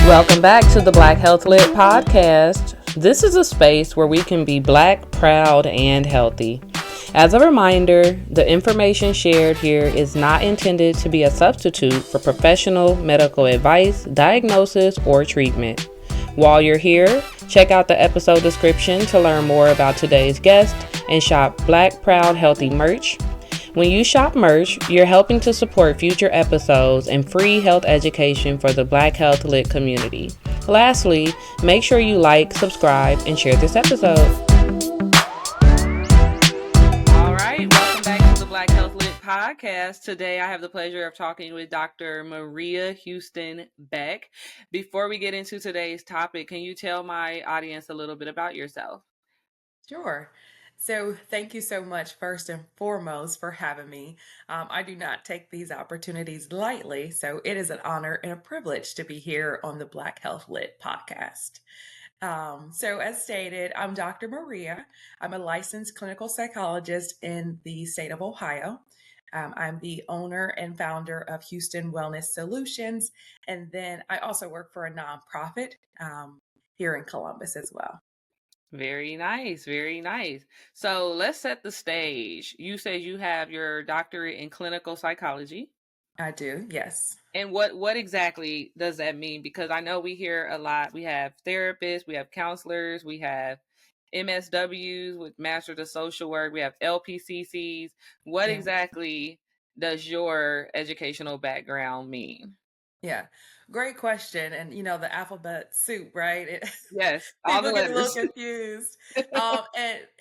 Welcome back to the Black Health Lit podcast. This is a space where we can be Black, proud, and healthy. As a reminder, the information shared here is not intended to be a substitute for professional medical advice, diagnosis, or treatment. While you're here, check out the episode description to learn more about today's guest and shop Black, Proud, Healthy merch. When you shop merch, you're helping to support future episodes and free health education for the Black Health Lit community. Lastly, make sure you like, subscribe, and share this episode. All right, welcome back to the Black Health Lit podcast. Today, I have the pleasure of talking with Dr. Maria Houston Beck. Before we get into today's topic, can you tell my audience a little bit about yourself? Sure. So thank you so much, first and foremost, for having me. I do not take these opportunities lightly, so it is an honor and a privilege to be here on the Black Health Lit podcast. So as stated, I'm Dr. Maria. I'm a licensed clinical psychologist in the state of Ohio. I'm the owner and founder of Houston Wellness Solutions, and then I also work for a nonprofit here in Columbus as well. Very nice, very nice. So let's set the stage. You said you have your doctorate in clinical psychology. I do, yes. And what exactly does that mean? Because I know we hear a lot. We have therapists, we have counselors, we have MSWs with Masters of Social Work, we have LPCCs. What Yeah. exactly does your educational background mean? Yeah, great question. And the alphabet soup, right? Yes, all the People get a little letters. confused.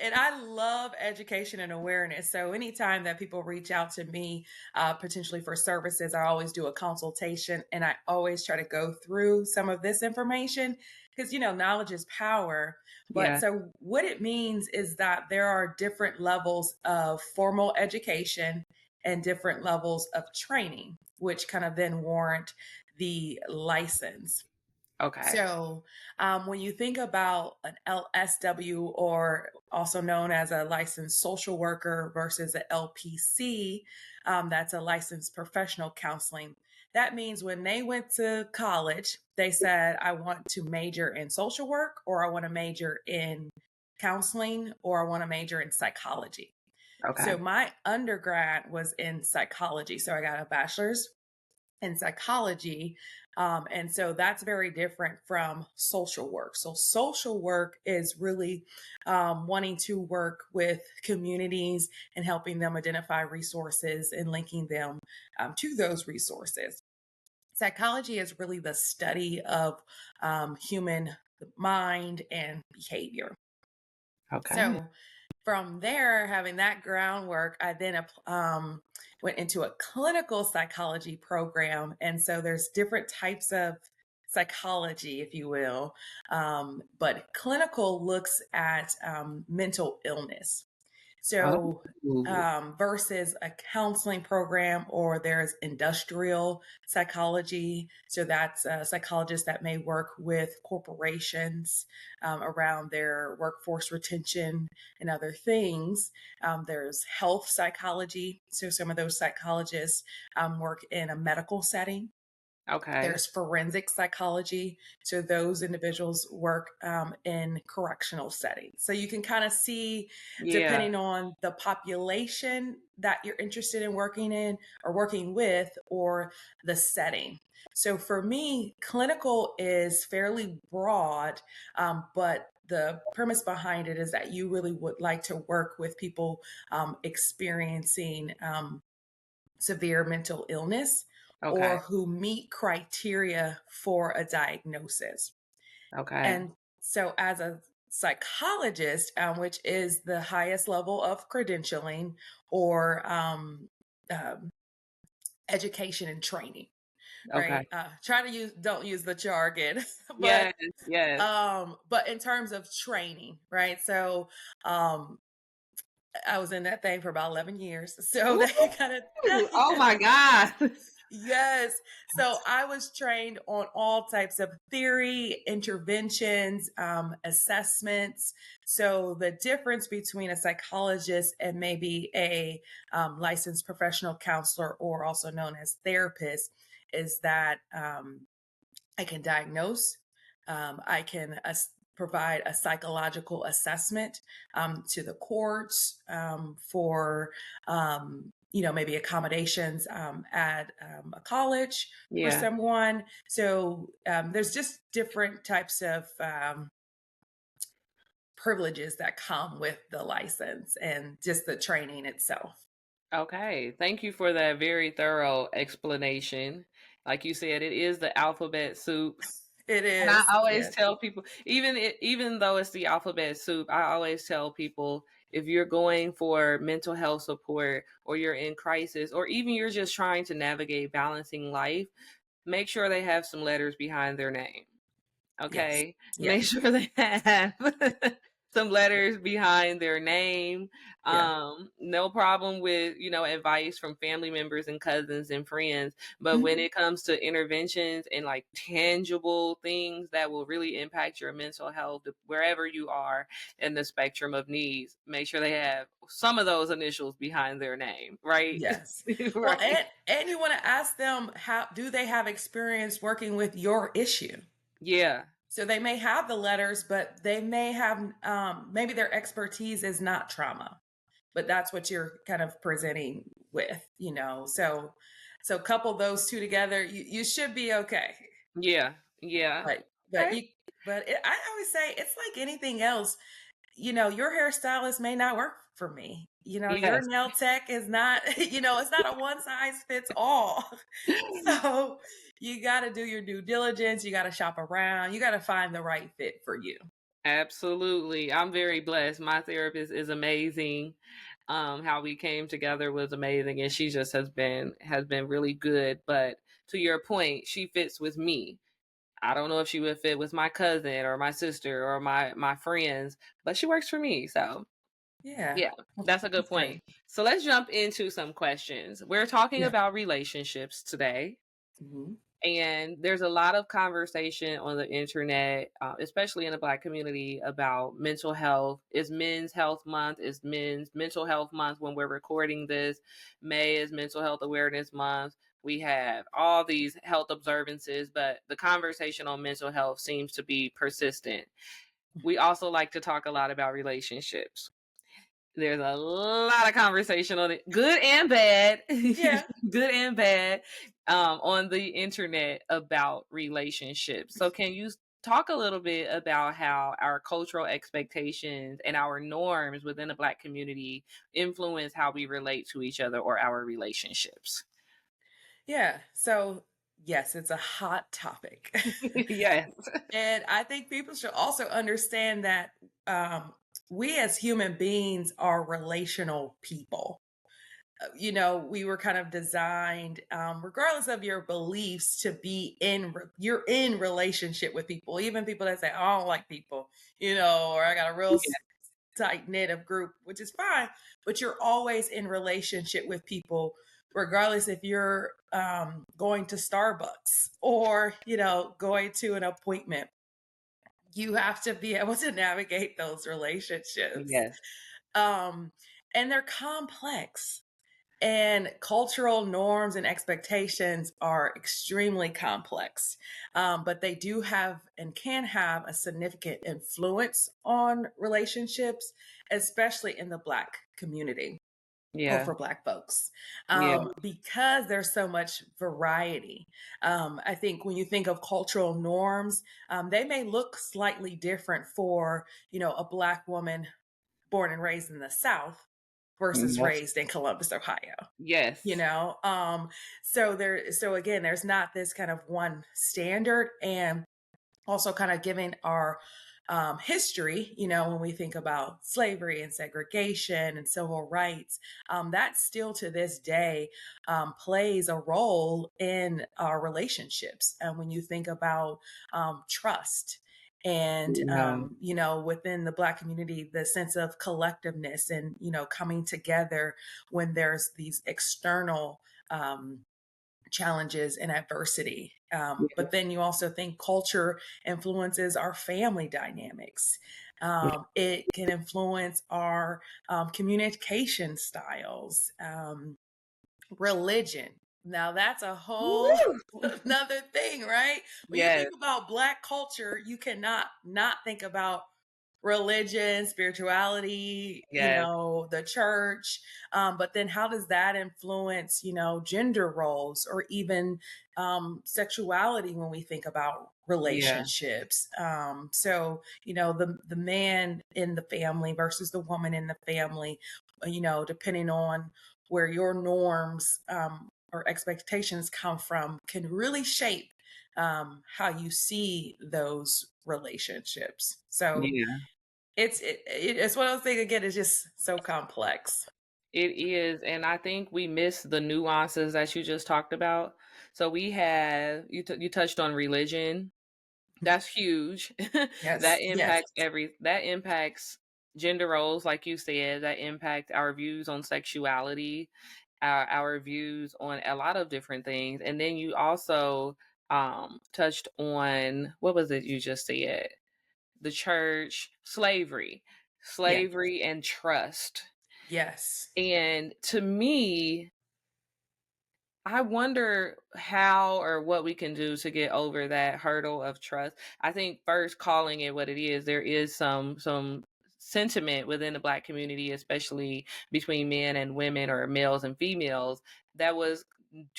And I love education and awareness. So anytime that people reach out to me, potentially for services, I always do a consultation, and I always try to go through some of this information because knowledge is power. But Yeah. so what it means is that there are different levels of formal education and different levels of training, which kind of then warrant the license. Okay. So, when you think about an LSW, or also known as a licensed social worker, versus an LPC, that's a licensed professional counseling. That means when they went to college, they said, I want to major in social work, or I want to major in counseling, or I want to major in psychology. Okay. So my undergrad was in psychology. So I got a bachelor's in psychology. And so that's very different from social work. So social work is really wanting to work with communities and helping them identify resources and linking them to those resources. Psychology is really the study of human mind and behavior. Okay. So from there, having that groundwork, I then went into a clinical psychology program. And so there's different types of psychology, if you will. But clinical looks at mental illness. So, Oh. versus a counseling program, or there's industrial psychology. So, that's psychologists that may work with corporations around their workforce retention and other things. There's health psychology. So, some of those psychologists work in a medical setting. Okay. There's forensic psychology. So those individuals work in correctional settings. So you can kind of see, Yeah. depending on the population that you're interested in working in or working with, or the setting. So for me, clinical is fairly broad, but the premise behind it is that you really would like to work with people experiencing severe mental illness, Okay. or who meet criteria for a diagnosis. Okay. And so, as a psychologist, which is the highest level of credentialing, or um, education and training, Okay. right? Try to don't use the jargon, but Yes. Yes. but in terms of training, right? So um, I was in that thing for about 11 years. So that kind of, Ooh, oh yes. my God. Yes. So I was trained on all types of theory, interventions, assessments. So the difference between a psychologist and maybe a licensed professional counselor, or also known as therapist, is that I can diagnose, I can provide a psychological assessment to the courts for, maybe accommodations at a college for Yeah. someone. So there's just different types of privileges that come with the license and just the training itself. Okay. Thank you for that very thorough explanation. Like you said, it is the alphabet soup. It And I is, always yes. tell people, even though it's the alphabet soup, I always tell people if you're going for mental health support or you're in crisis or even you're just trying to navigate balancing life, make sure they have some letters behind their name. Yes, Okay. Make yes, sure they have some letters behind their name. yeah. No problem with, advice from family members and cousins and friends. But when Mhm. it comes to interventions and like tangible things that will really impact your mental health, wherever you are in the spectrum of needs, make sure they have some of those initials behind their name, right? Yes. Well, Right. and you want to ask them, how do they have experience working with your issue? Yeah. So they may have the letters, but they may have maybe their expertise is not trauma, but that's what you're kind of presenting with. So couple those two together, you should be okay. Yeah. Yeah. But but Okay. you I always say it's like anything else. Your hairstylist may not work for me. Your Yes. nail tech is not, it's not a one size fits all. So you got to do your due diligence. You got to shop around. You got to find the right fit for you. Absolutely. I'm very blessed. My therapist is amazing. How we came together was amazing and she just has been really good. But to your point, she fits with me. I don't know if she would fit with my cousin or my sister or my friends, but she works for me. So Yeah. yeah, that's a good That's good. point. So let's jump into some questions. We're talking Yeah. about relationships today. Mhm. And there's a lot of conversation on the internet, especially in the Black community, about mental health. It's Men's Health Month. It's Men's Mental Health Month when we're recording this. May is Mental Health Awareness Month. We have all these health observances, but the conversation on mental health seems to be persistent. We also like to talk a lot about relationships. There's a lot of conversation on it, good and bad, Yeah. good and bad, on the internet about relationships. So, can you talk a little bit about how our cultural expectations and our norms within the Black community influence how we relate to each other or our relationships? Yeah. So, yes, it's a hot topic. Yes. And I think people should also understand that we as human beings are relational people. We were kind of designed, regardless of your beliefs, to be you're in relationship with people, even people that say, I don't like people, or I got a real Yeah. tight knit of group, which is fine, but you're always in relationship with people, regardless if you're going to Starbucks or, going to an appointment. You have to be able to navigate those relationships. Yes. Um, and they're complex. And cultural norms and expectations are extremely complex, but they do have and can have a significant influence on relationships, especially in the Black community or Yeah. for Black folks, Yeah. because there's so much variety. I think when you think of cultural norms, they may look slightly different for, a Black woman born and raised in the South versus Yes. raised in Columbus, Ohio. you Yes. know um so again, there's not this kind of one standard. And also kind of giving our history, when we think about slavery and segregation and civil rights, that still to this day plays a role in our relationships. And when you think about trust and Yeah. within the Black community, the sense of collectiveness and coming together when there's these external challenges and adversity. But then you also think culture influences our family dynamics. It can influence our communication styles, religion. Now that's a whole Woo! another thing, right? When you Yes, think about Black culture, you cannot not think about religion, spirituality, yes, the church. But then how does that influence, gender roles or even sexuality when we think about yeah, relationships? So, the man in the family versus the woman in the family, depending on where your norms or expectations come from, can really shape how you see those relationships. So yeah. it's one of those things, again, it's just so complex. It is, and I think we miss the nuances that you just talked about. So we have you touched on religion. That's huge. Yes, yes. That impacts gender roles, like you said, that impact our views on sexuality, our views on a lot of different things. And then you also touched on, what was it you just said? The church, Yes, slavery and trust. yes. And to me, I wonder how or what we can do to get over that hurdle of trust. I think first calling it what it is, there is some sentiment within the black community, especially between men and women or males and females, that was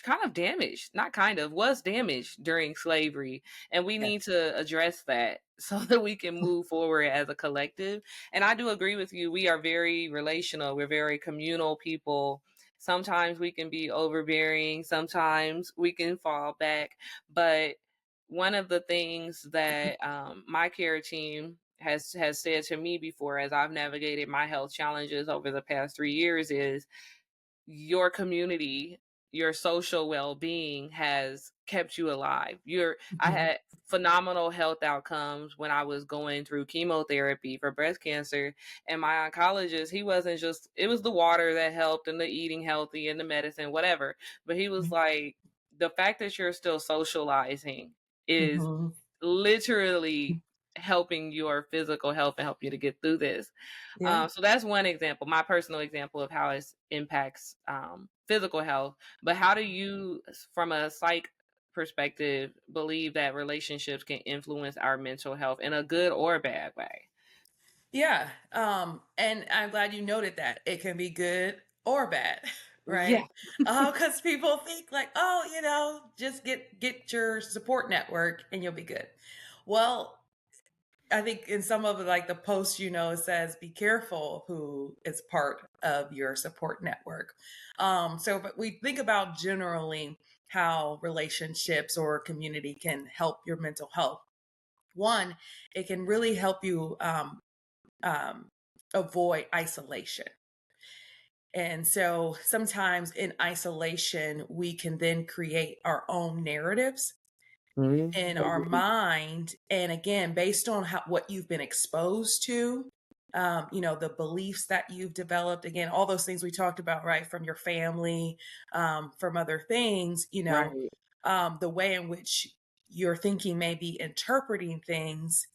kind of damaged, not kind of, was damaged during slavery. And we Yes. need to address that so that we can move forward as a collective. And I do agree with you. We are very relational. We're very communal people. Sometimes we can be overbearing, sometimes we can fall back. But one of the things that my care team has said to me before, as I've navigated my health challenges over the past 3 years, is your community, your social well-being has kept you alive. I Mhm, had phenomenal health outcomes when I was going through chemotherapy for breast cancer, and my oncologist, he wasn't just, it was the water that helped and the eating healthy and the medicine, whatever, but he was mhm, like, the fact that you're still socializing is mhm. literally helping your physical health and help you to get through this. Yeah. So that's one example, my personal example of how it impacts physical health. But how do you, from a psych perspective, believe that relationships can influence our mental health in a good or bad way? Yeah. And I'm glad you noted that. It can be good or bad, Yeah. right? Because people think like, oh, just get your support network and you'll be good. Well, I think in some of like the posts, it says be careful who is part of your support network. But we think about generally how relationships or community can help your mental health. One, it can really help you um, avoid isolation. And so sometimes in isolation, we can then create our own narratives in our Mhm. mind. And again, based on what you've been exposed to, the beliefs that you've developed, again, all those things we talked about, right, from your family, from other things, Right. the way in which your thinking may be interpreting things.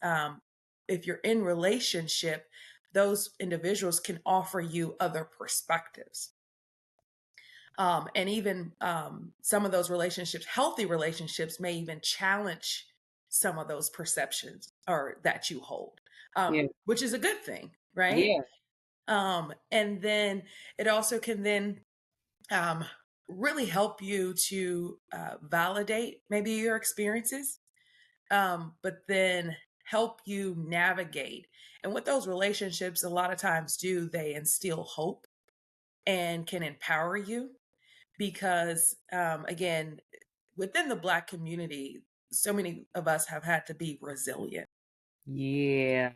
If you're in relationship, those individuals can offer you other perspectives. And even some of those relationships, healthy relationships, may even challenge some of those perceptions or that you hold, Yeah. which is a good thing, right? Yeah. And then it also can then um, really help you to validate maybe your experiences, but then help you navigate. And what those relationships a lot of times do, they instill hope and can empower you because, again, within the Black community, so many of us have had to be resilient, Yeah.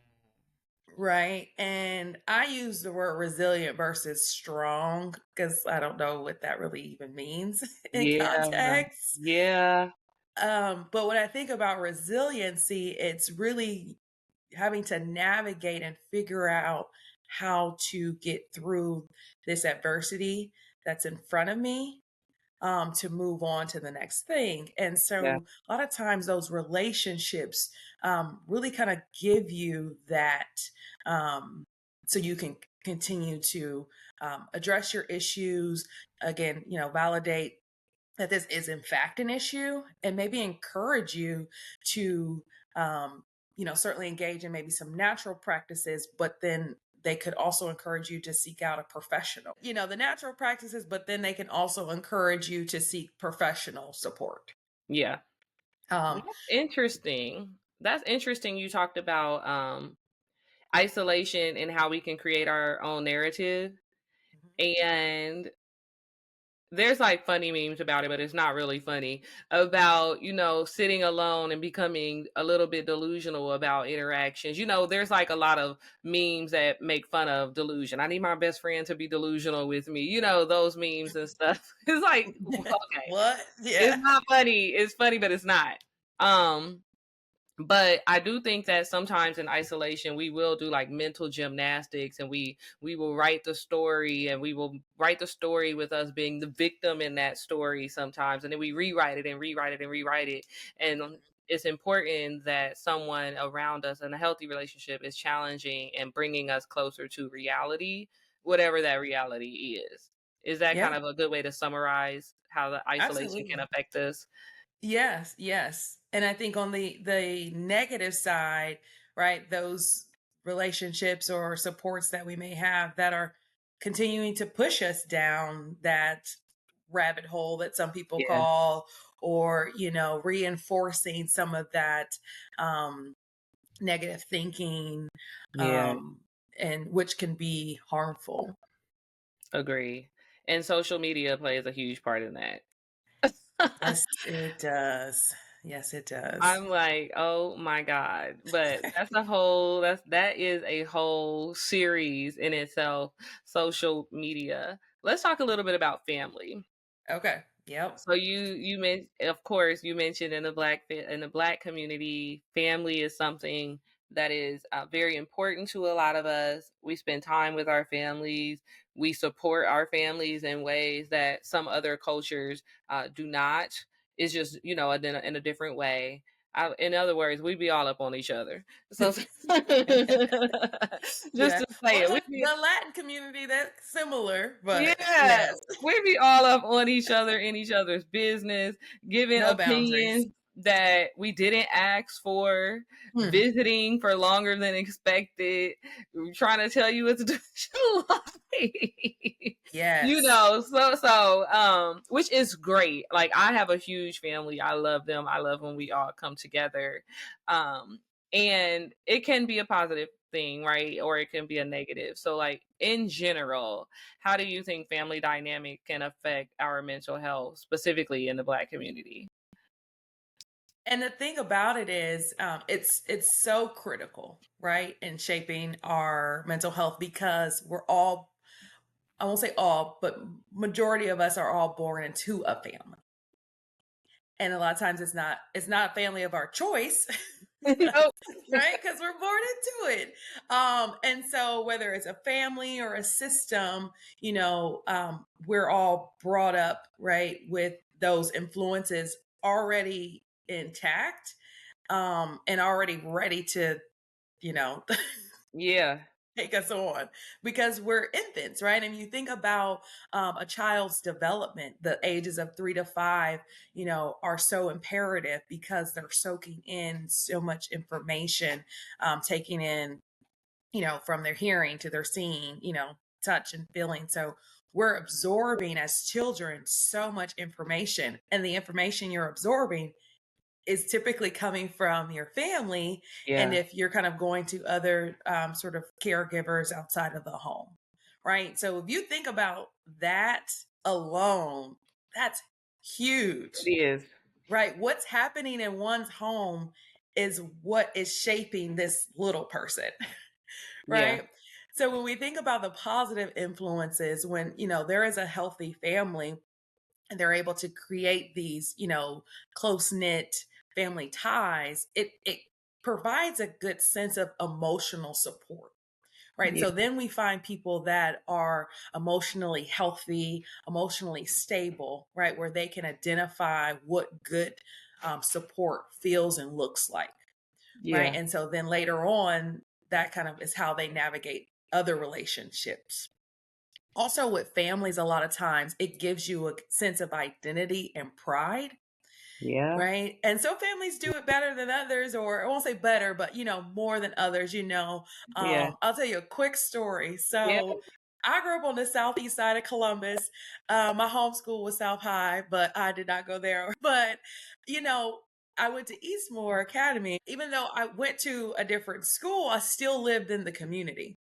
right? And I use the word resilient versus strong because I don't know what that really even means in Yeah. context. Yeah. But when I think about resiliency, it's really having to navigate and figure out how to get through this adversity that's in front of me, to move on to the next thing. And Yeah. so a lot of times those relationships really kind of give you that, so you can continue to address your issues, again, validate that this is in fact an issue, and maybe encourage you to, um, certainly engage in maybe some natural practices, but then they could also encourage you to seek out a professional. The natural practices, but then they can also encourage you to seek professional support. Yeah. Um, That's interesting. That's interesting. You talked about isolation and how we can create our own narrative. And there's like funny memes about it, but it's not really funny about, sitting alone and becoming a little bit delusional about interactions. There's like a lot of memes that make fun of delusion. I need my best friend to be delusional with me. Those memes and stuff. It's like, okay, what? it's Yeah. not funny. It's funny, but it's not. Um, but I do think that sometimes in isolation we will do like mental gymnastics, and we will write the story, and we will write the story with us being the victim in that story sometimes, and then we rewrite it and rewrite it and rewrite it. And it's important that someone around us in a healthy relationship is challenging and bringing us closer to reality, whatever that reality is. Is that kind Yeah, of a good way to summarize how the isolation can absolutely. affect us? Yes, yes. And I think on the negative side, right, those relationships or supports that we may have that are continuing to push us down that rabbit hole that some people Yeah. call, or, reinforcing some of that um negative thinking, Yeah. um and which can be harmful. Agree. And social media plays a huge part in that. Yes, it does. Yes, it does. I'm like, "Oh my god." But that is a whole series in itself, social media. Let's talk a little bit about family. Okay. Yep. So of course, you mentioned in in the black community, family is something that is very important to a lot of us. We spend time with our families. We support our families in ways that some other cultures do not. It's just in a different way. In other words, we be all up on each other. So just Yeah. to say Well, it, we the be Latin community, that's similar, but yeah, yes, we be all up on each other in each other's business, giving no boundaries. opinions that we didn't ask for, Hmm. visiting for longer than expected, trying to tell you what to do with your life. Yes. Which is great. Like, I have a huge family. I love them. I love when we all come together. Um, and it can be a positive thing, right? Or it can be a negative. So, like, in general, how do you think family dynamic can affect our mental health, specifically in the Black community? And the thing about it is, it's so critical, right, in shaping our mental health because we're all, I won't say all, but majority of us are all born into a family. And a lot of times it's not a family of our choice. Nope. Right, because we're born into it. And so whether it's a family or a system, we're all brought up, right, with those influences already intact, and already ready to, you know Yeah. take us on because we're infants, right? And you think about a child's development, the ages of 3 to 5, are so imperative because they're soaking in so much information, taking in, from their hearing to their seeing, touch and feeling. So we're absorbing as children so much information, and the information you're absorbing is typically coming from your family. And Yeah. if you're kind of going to other sort of caregivers outside of the home, right? So if you think about that alone, that's It huge, is. right? What's happening in one's home is what is shaping this little person, Yeah. right? So when we think about the positive influences, when, there is a healthy family, and they're able to create these, close knit family ties, it provides a good sense of emotional support. Right. Yeah. So then we find people that are emotionally healthy, emotionally stable, right, where they can identify what good support feels and looks like. Right. Yeah. And so then later on, that kind of is how they navigate other relationships. Also, with families, a lot of times it gives you a sense of identity and pride. Yeah. Right? And some families do it better than others, or I won't say better, but more than others, Yeah. I'll tell you a quick story. Yeah. So I grew up on the southeast side of Columbus. My homeschool was South High, but I did not go there. But, you know, I went to Eastmore Academy. Even though I went to a different school, I still lived in the community.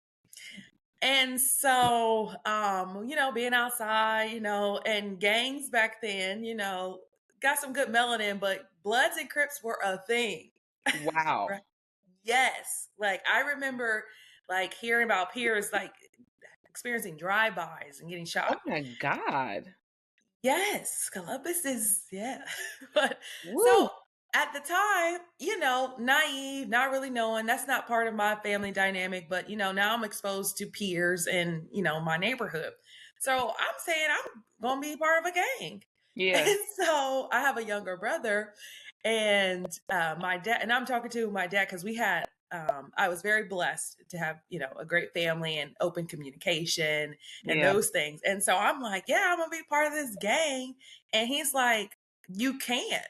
And so, being outside, and gangs back then, got some good melanin, but Bloods and Crips were a thing. Wow. Right? Yes. Like I remember like hearing about peers like experiencing drive-bys and getting shot. Oh my God. Yes, Columbus is yeah. But Woo. so at the time, naive, not really knowing that's not part of my family dynamic, but now I'm exposed to peers in, my neighborhood. So I'm saying I'm gonna be part of a gang. Yeah. And so I have a younger brother and my dad, and I'm talking to my dad because I was very blessed to have, a great family and open communication and Yeah. those things. And so I'm like, yeah, I'm gonna be part of this gang. And he's like, you can't.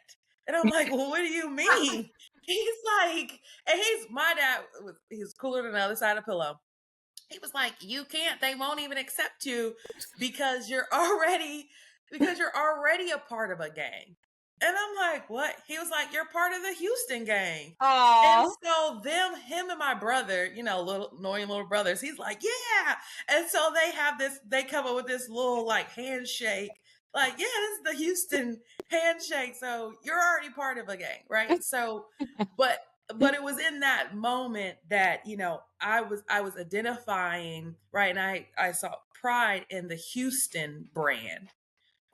And I'm like, well, what do you mean? He's like, and my dad he's cooler than the other side of the pillow. He was like, you can't, they won't even accept you because you're already a part of a gang. And I'm like, what? He was like, you're part of the Houston gang. And Aw. so him and my brother, little annoying little brothers, he's like, yeah. And so they come up with this little like handshake. Like, yeah, this is the Houston handshake. So you're already part of a gang, right? So, but it was in that moment that, I was identifying, right? And I saw pride in the Houston brand,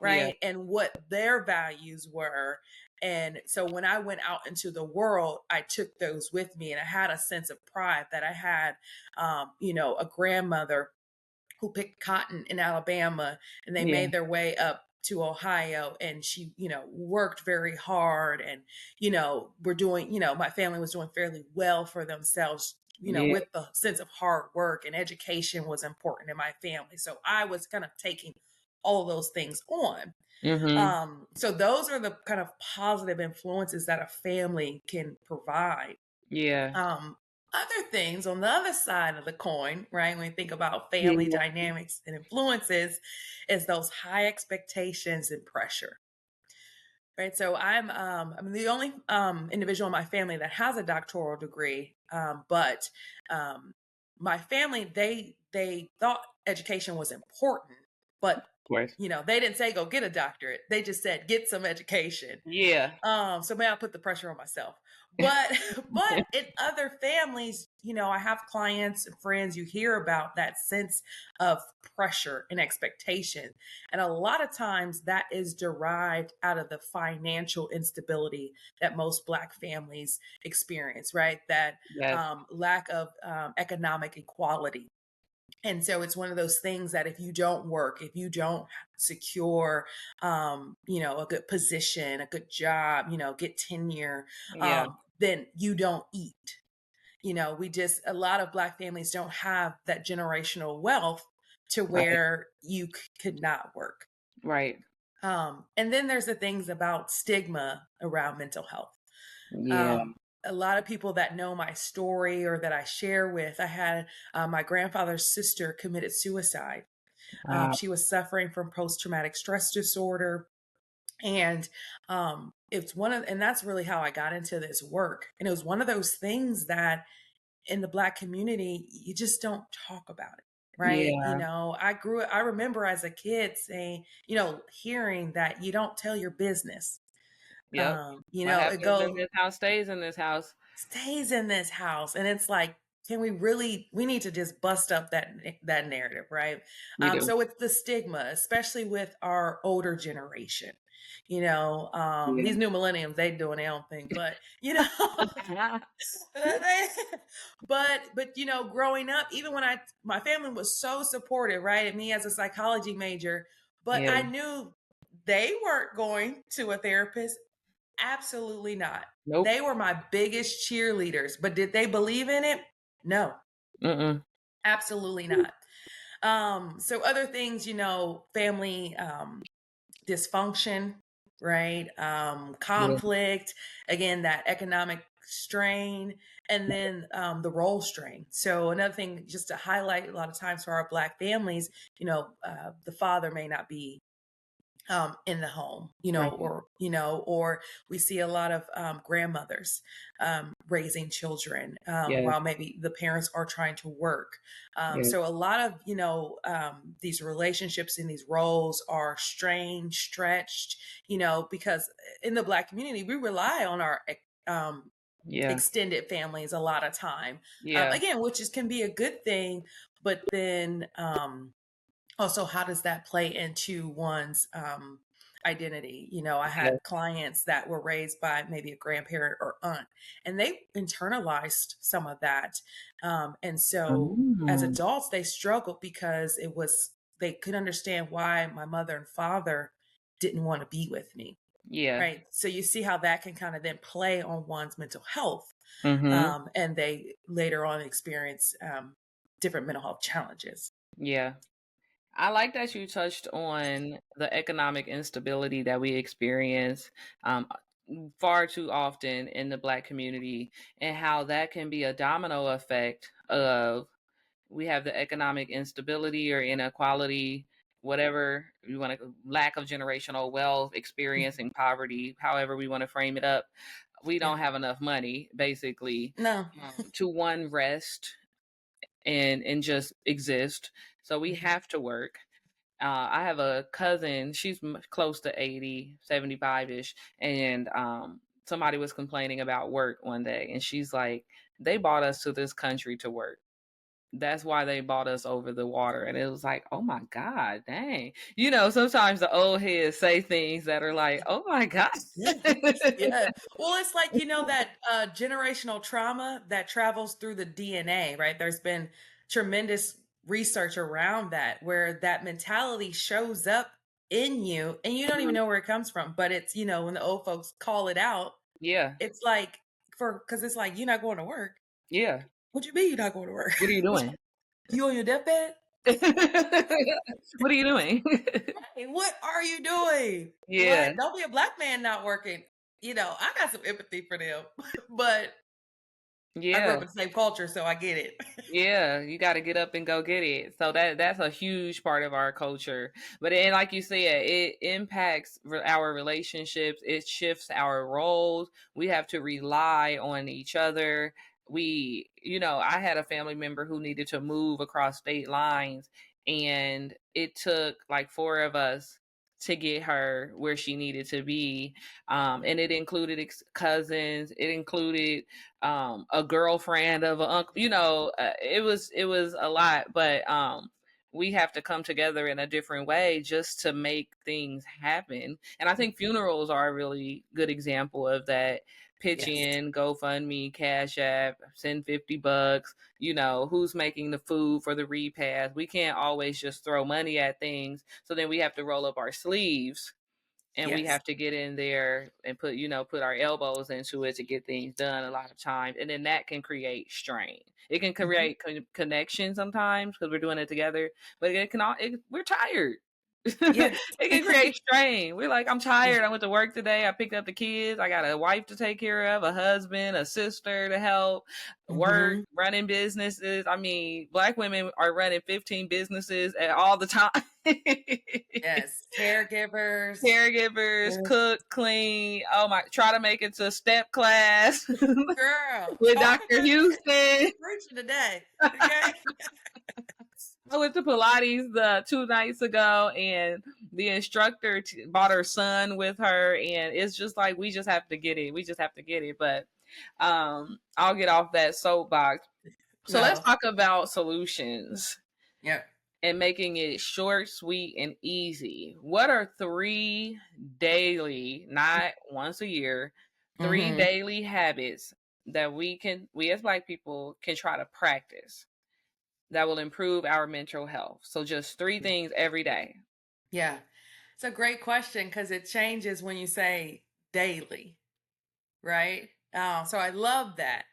Yeah. right? And what their values were. And so when I went out into the world, I took those with me and I had a sense of pride that I had, a grandmother who picked cotton in Alabama and they Yeah. made their way up to Ohio and she, worked very hard and, we're doing, my family was doing fairly well for themselves, Yeah. with the sense of hard work and education was important in my family. So I was kind of taking all of those things on. Mhm. So those are the kind of positive influences that a family can provide. Yeah. Um, Other things on the other side of the coin, right? When you think about family Yeah. dynamics and influences, is those high expectations and pressure. Right. So I'm the only individual in my family that has a doctoral degree. But my family, they thought education was important, but Of course. they didn't say go get a doctorate. They just said get some education. Yeah. So may I put the pressure on myself. But but in other families, I have clients and friends you hear about that sense of pressure and expectation. And a lot of times that is derived out of the financial instability that most Black families experience, right? That Yes. lack of economic equality. And so it's one of those things that if you don't work, if you don't secure, a good position, a good job, get tenure, Yeah. then you don't eat. A lot of Black families don't have that generational wealth to Right. where you could not work. Right. And then there's the things about stigma around mental health. Yeah. Um, a lot of people that know my story or that I share with, I had my grandfather's sister committed suicide. Wow. She was suffering from post traumatic stress disorder. And and that's really how I got into this work. And it was one of those things that in the Black community, you just don't talk about it. Right. Yeah. I remember as a kid saying, hearing that you don't tell your business. Yep. What It happens in goes this house stays in this house. stays in this house. And it's like, can we need to just bust up that narrative, right? We do. So it's the stigma, especially with our older generation. Yeah. These new millenniums, they doing their own thing, but they- but growing up, even when my family was so supportive, right? And me as a psychology major, but Yeah. I knew they weren't going to a therapist. Absolutely not. Nope. They were my biggest cheerleaders, but did they believe in it? No, Mm-mm. absolutely not. So other things, family dysfunction, right? Yeah. Conflict, again, that economic strain, and then the role strain. So another thing, just to highlight, a lot of times for our Black families, the father may not be in the home, Right. or we see a lot of grandmothers raising children Yeah. while maybe the parents are trying to work. Yeah. So a lot of, these relationships and these roles are strained, stretched, because in the Black community, we rely on our um, Yeah. extended families a lot of time. Yeah. Again, which can be a good thing, but then, also how does that play into one's identity? I Yeah. had clients that were raised by maybe a grandparent or aunt, and they internalized some of that, and so as Mm. adults they struggled because they could understand why my mother and father didn't want to be with me, Yeah. right? So you see how that can kind of then play on one's mental health, Mm-hmm. and they later on experience different mental health challenges. Yeah. I like that you touched on the economic instability that we experience um, far too often in the Black community, and how that can be a domino effect of we have the economic instability or inequality, whatever you want to, lack of generational wealth, experiencing poverty, however we want to frame it up. We Yeah. don't have enough money, basically, No. to one rest and just exist. So we Mhm. have to work. I have a cousin, she's close to 80, 75 ish. And somebody was complaining about work one day. And she's like, they brought us to this country to work. That's why they bought us over the water. And it was like, oh my God, dang. Sometimes the old heads say things that are like, oh my God. Yeah. Yeah. Well, it's like, that generational trauma that travels through the DNA, right? There's been tremendous research around that where that mentality shows up in you and you don't even know where it comes from. But it's, when the old folks call it out, Yeah. it's like, because it's like, you're not going to work. Yeah. What you mean you're not going to work? What are you doing? You on your deathbed? What are you doing? Hey, what are you doing? Yeah. What? Don't be a Black man not working. I got some empathy for them, but I grew Yeah. up in the same culture, so I get it. Yeah, you got to get up and go get it. So that's a huge part of our culture. But and like you said, it impacts our relationships. It shifts our roles. We have to rely on each other. I had a family member who needed to move across state lines, and it took like four of us to get her where she needed to be. And it included cousins. It included a girlfriend of an uncle. It was a lot, but we have to come together in a different way just to make things happen. And I think funerals are a really good example of that. Pitch Yes. in, GoFundMe, Cash App, send $50. Who's making the food for the repast. We can't always just throw money at things. So then we have to roll up our sleeves and we Yes. have to get in there and put our elbows into it to get things done a lot of times, and then that can create strain. It can Hmm. create connection sometimes because we're doing it together, but we're tired. Yes. It can create strain. We're like, I'm tired. I went to work today. I picked up the kids. I got a wife to take care of, a husband, a sister to help, work, Hmm. running businesses. I mean, Black women are running 15 businesses at all the time. Yes. Caregivers. Caregivers, Yes. cook, clean. Oh my, try to make it to step class Girl, with talking Dr. good. Houston. You preaching today. Okay. I went to Pilates 2 nights ago, and the instructor brought her son with her, and it's just like we just have to get it. We just have to get it. But I'll get off that soapbox. So let's No. talk about solutions Yep. and making it short, sweet, and easy. What are three daily, not once a year, three Hmm. daily habits that we as Black people can try to practice that will improve our mental health? So just three things every day. Yeah. It's a great question because it changes when you say daily, right? So I love that.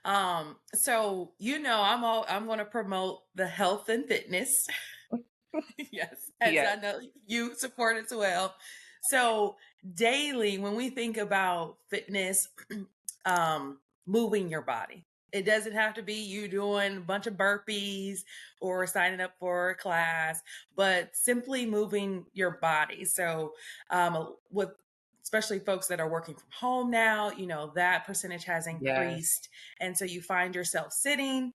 So I'm going to promote the health and fitness. Yes, as Yes. I know you support as well. So daily, when we think about fitness, moving your body, it doesn't have to be you doing a bunch of burpees or signing up for a class, but simply moving your body. So, with especially folks that are working from home now, that percentage has Yes. increased. And so you find yourself sitting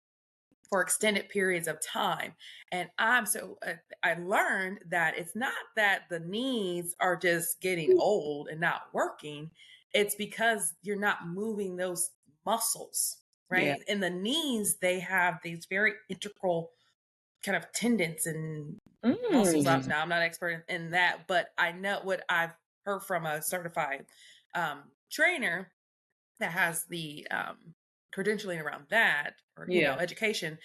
for extended periods of time. And I learned that it's not that the knees are just getting old and not working, it's because you're not moving those muscles, Yeah. right? In the knees, they have these very integral kind of tendons and muscles. Mm. I'm not expert in that, but I know what I've heard from a certified trainer that has the credentialing around that, or Yeah. education.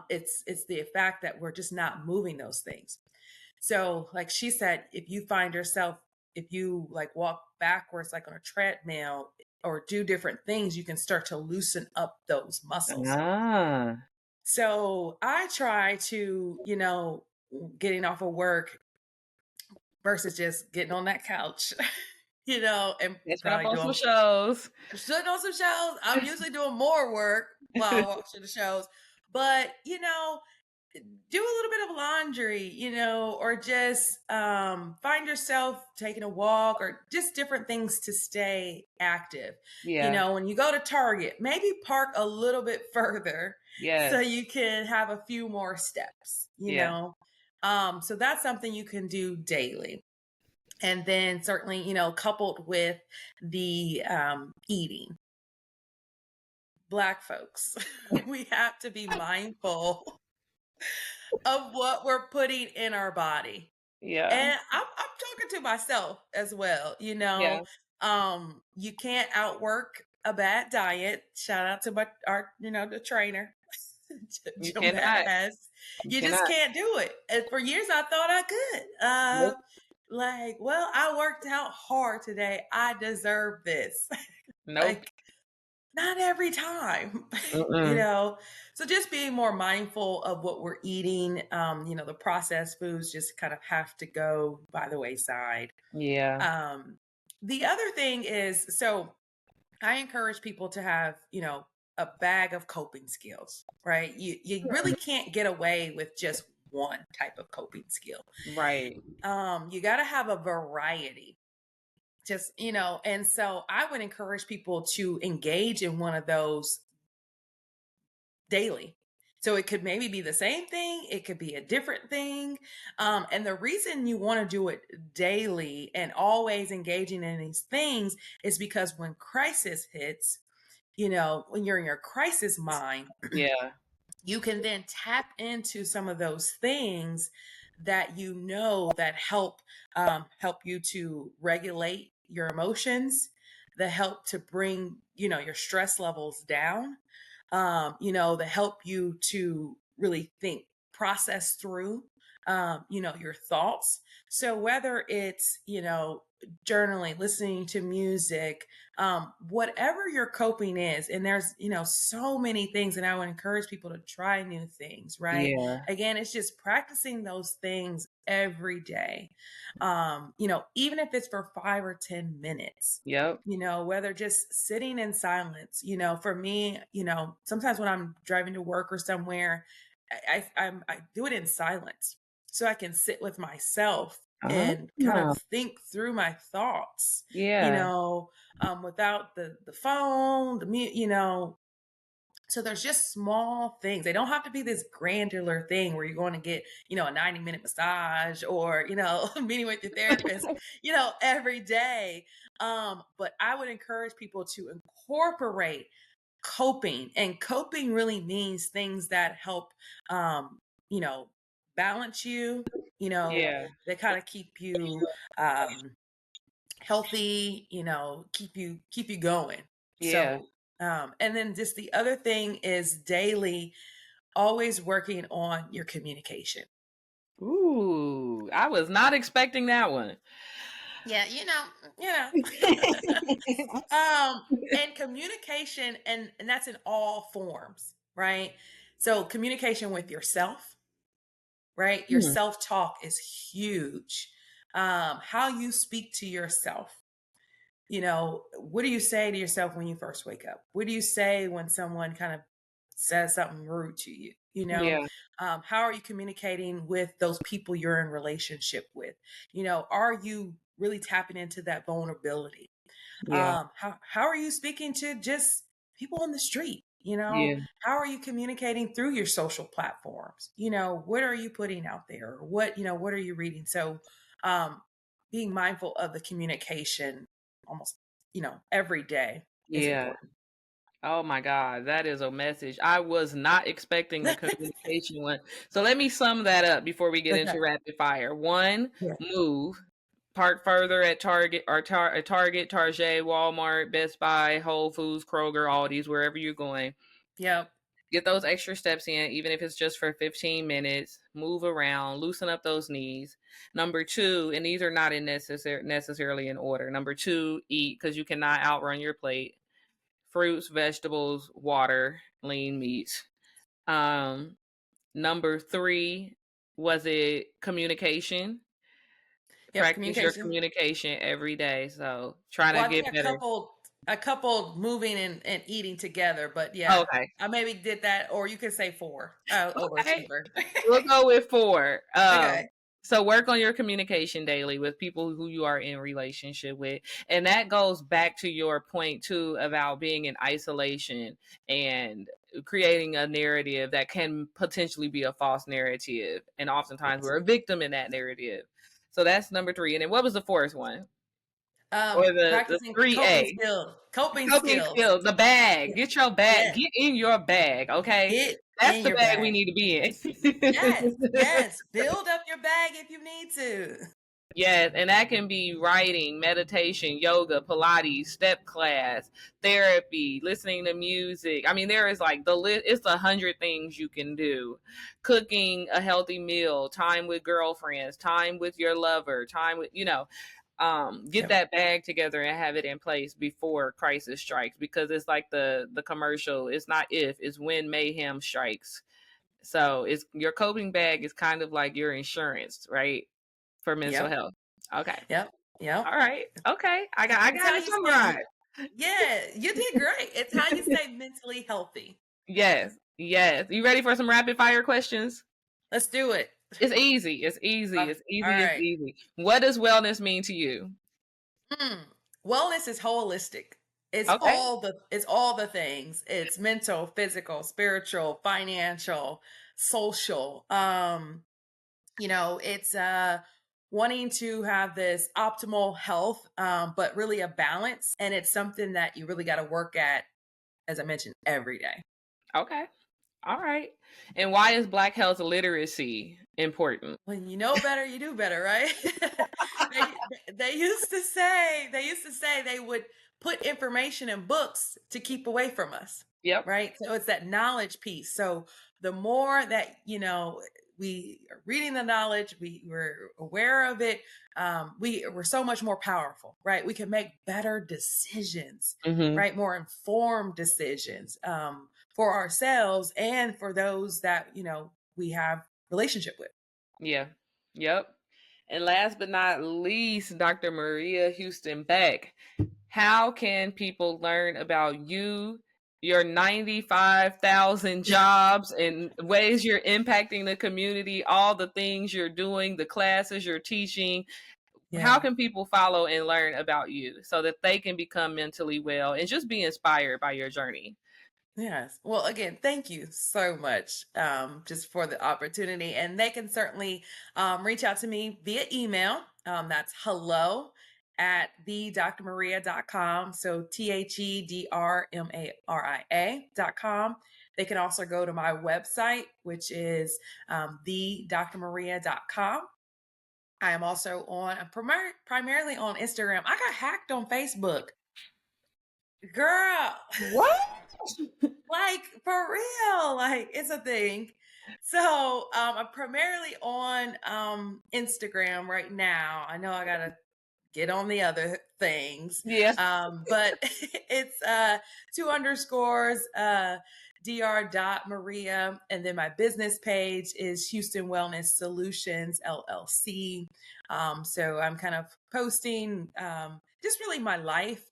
It's the fact that we're just not moving those things. So like she said, if you like walk backwards like on a treadmill or do different things, you can start to loosen up those muscles. Ah. So I try to, getting off of work versus just getting on that couch, and Catching up probably on some doing shows. sitting on some shows. I'm usually doing more work while watching the shows, but do a little bit of laundry, or just find yourself taking a walk or just different things to stay active. Yeah. When you go to Target, maybe park a little bit further so Yes. you can have a few more steps, Yeah. So that's something you can do daily. And then certainly, coupled with the eating. Black folks, we have to be mindful of what we're putting in our body. Yeah. And I'm talking to myself as well, Yeah. you can't outwork a bad diet. Shout out to the trainer, You Joe cannot. Bass. You You just cannot. can't do it. And for years I thought I could. Nope. Like, well, I worked out hard today. I deserve this. Nope. Like, not every time, Mm-mm. So just being more mindful of what we're eating. The processed foods just kind of have to go by the wayside. Yeah. The other thing is, so I encourage people to have, a bag of coping skills, right? You really can't get away with just one type of coping skill. Right. You got to have a variety, just and so I would encourage people to engage in one of those daily. So it could maybe be the same thing, it could be a different thing. And the reason you want to do it daily and always engaging in these things is because when crisis hits, when you're in your crisis mind, Yeah. you can then tap into some of those things that that help you to regulate your emotions, that help to bring your stress levels down, that help you to really think, process through your thoughts. So whether it's journaling, listening to music, whatever your coping is, and there's so many things, and I would encourage people to try new things, right? Yeah. Again, it's just practicing those things every day. Even if it's for 5 or 10 minutes, Yep. whether just sitting in silence. For me, sometimes when I'm driving to work or somewhere, I do it in silence so I can sit with myself and kind Ah. of think through my thoughts, Yeah. without the phone, so there's just small things. They don't have to be this granular thing where you're going to get, a 90-minute massage or, meeting with your therapist, every day. But I would encourage people to incorporate coping. And coping really means things that help, um, you know, balance you, Yeah. that kind of keep you healthy, keep you going. Yeah. So and then just the other thing is daily always working on your communication. Ooh, I was not expecting that one. Yeah, you know. And communication, and that's in all forms, right? So communication with yourself, right? Your Hmm. self-talk is huge. How you speak to yourself. What do you say to yourself when you first wake up? What do you say when someone kind of says something rude to you? Yeah, How are you communicating with those people you're in relationship with? Are you really tapping into that vulnerability? yeah, How are you speaking to just people on the street? yeah, How are you communicating through your social platforms? What are you putting out there? What are you reading? So, um, being mindful of the communication almost, every day is yeah. important. Oh my God, that is a message. I was not expecting the communication one. So let me sum that up before we get Okay. into rapid fire. One, Yeah. move. Park further at Target or at Target, Target, Walmart, Best Buy, Whole Foods, Kroger, Aldi's, wherever you're going. Yep. Get those extra steps in, even if it's just for 15 minutes. Move around, loosen up those knees. Number two, and these are not necessarily in order. Number two, eat because you cannot outrun your plate. Fruits, vegetables, water, lean meats. Um, Number three, was it communication? Yep. Practice your Communication. communication every day. So try to Well, I think get better. a couple moving and eating together, but yeah, Okay. I maybe did that, or you could say four. Over Okay. cheaper. We'll go with four. Okay. So work on your communication daily with people who you are in relationship with. And that goes back to your point too about being in isolation and creating a narrative that can potentially be a false narrative. And oftentimes Yes. we're a victim in that narrative. So that's number three. And then what was the fourth one? Or the Practicing three coping A? skills. Coping Coping skills. skills, the bag. Yeah. Get your bag. Yes. Get in your bag, okay? Get That's in the your bag we bag. need to be in. Yes. Yes. Build up your bag if you need to. Yes, and that can be writing, meditation, yoga, Pilates, step class, therapy, listening to music. I mean, there is like the list. It's 100 things you can do. Cooking a healthy meal, time with girlfriends, time with your lover, time with get Yep. that bag together and have it in place before crisis strikes, because it's like the commercial. It's not if, it's when mayhem strikes. So it's your coping bag is kind of like your insurance, right? For mental Yep. health. Okay. Yep. Yep. All right. Okay. I It's got how it you stay. summarized. Yeah, you did great. It's how you stay mentally healthy. Yes. Yes. You ready for some rapid fire questions? Let's do it. It's easy. It's easy. It's All easy. It's right. easy. What does wellness mean to you? Mm. Wellness is holistic. Okay. It's all the things. It's mental, physical, spiritual, financial, social. It's wanting to have this optimal health, but really a balance, and it's something that you really got to work at, as I mentioned, every day. Okay. All right. And why is Black health literacy important? When you know better, you do better, right? they they used to say they would put information in books to keep away from us, Yep. right? So it's that knowledge piece. So the more that we are reading the knowledge, we're aware of it, we're so much more powerful, right? We can make better decisions, Mm-hmm. right? More informed decisions, for ourselves and for those that we have relationship with. Yeah. Yep. And last but not least, Dr. Maria Houston Beck. How can people learn about you, your 95,000 jobs, and ways you're impacting the community, all the things you're doing, the classes you're teaching? How Yeah. can people follow and learn about you so that they can become mentally well and just be inspired by your journey? Yes. Well, again, thank you so much, just for the opportunity. And they can certainly reach out to me via email. That's hello at thedrmaria.com. So THEDRMARIA.com. They can also go to my website, which is thedrmaria.com. I am also primarily on Instagram. I got hacked on Facebook. Girl. What? Like, for real, like, it's a thing. So, I'm primarily on Instagram right now. I know I gotta get on the other things. Yeah. But it's 2 underscores, Dr. And then my business page is Houston Wellness Solutions LLC. So I'm kind of posting just really my life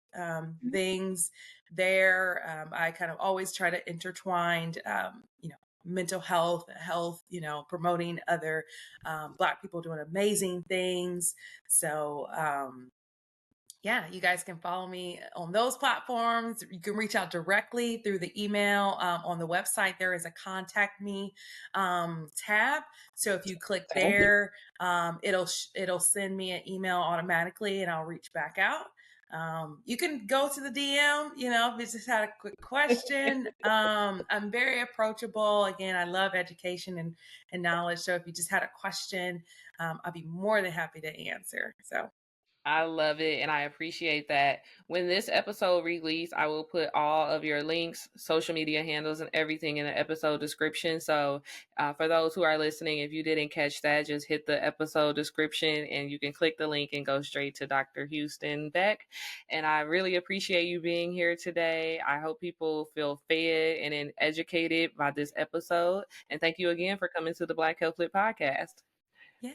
things there. I kind of always try to intertwine, mental health, promoting other Black people doing amazing things. So, yeah, you guys can follow me on those platforms. You can reach out directly through the email. On the website, there is a contact me tab. So if you click there, it'll send me an email automatically, and I'll reach back out. You can go to the DM, if you just had a quick question. I'm very approachable. Again, I love education and knowledge. So if you just had a question, I'll be more than happy to answer. So. I love it and I appreciate that. When this episode released, I will put all of your links, social media handles, and everything in the episode description. So for those who are listening, if you didn't catch that, just hit the episode description and you can click the link and go straight to Dr. Houston Beck. And I really appreciate you being here today. I hope people feel fed and educated by this episode. And thank you again for coming to the Black Health Lit podcast. Yeah.